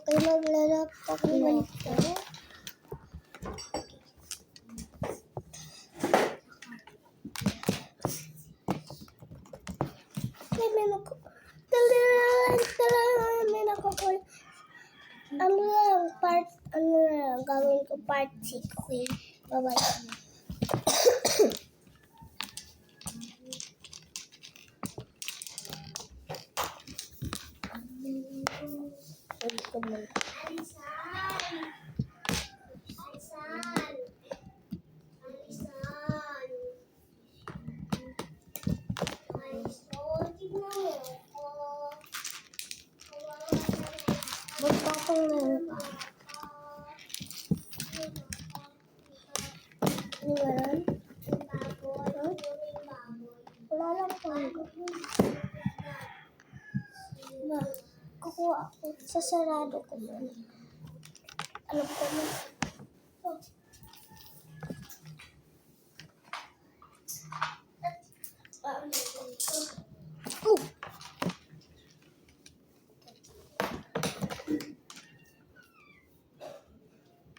kayo maglalaptop ni Malika. May nakakul. Gawin ko part 6. Okay, bye-bye. Magpapang ngayon pa. Ano ba yan? Wala lang po. Ba, kukuha ako. Sasarado ko muna. Alam ko na. Oh.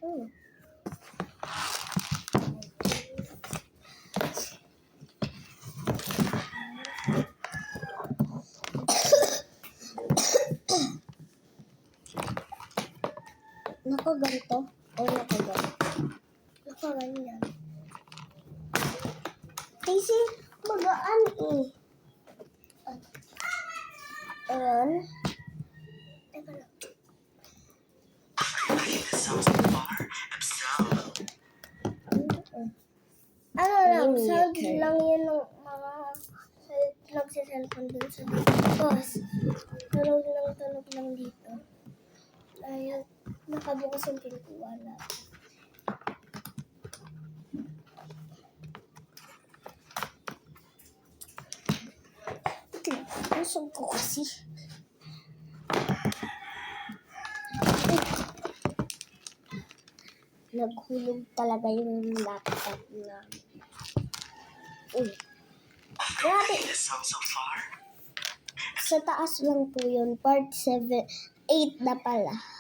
Oh. Nakaganto o nakaganto? Nakaganyan. Kasi magaan eh. Ayan. Teka lang. Ano lang, sound lang yan ng mga nagsiselfon dun sa boss. Tunog lang dito. Ayun, nakabukas yung pintuan na. Busog ko kasi. Naghulog talaga yung laptop na. Grabe. Sa taas lang po yun. Part 7, 8 na pala.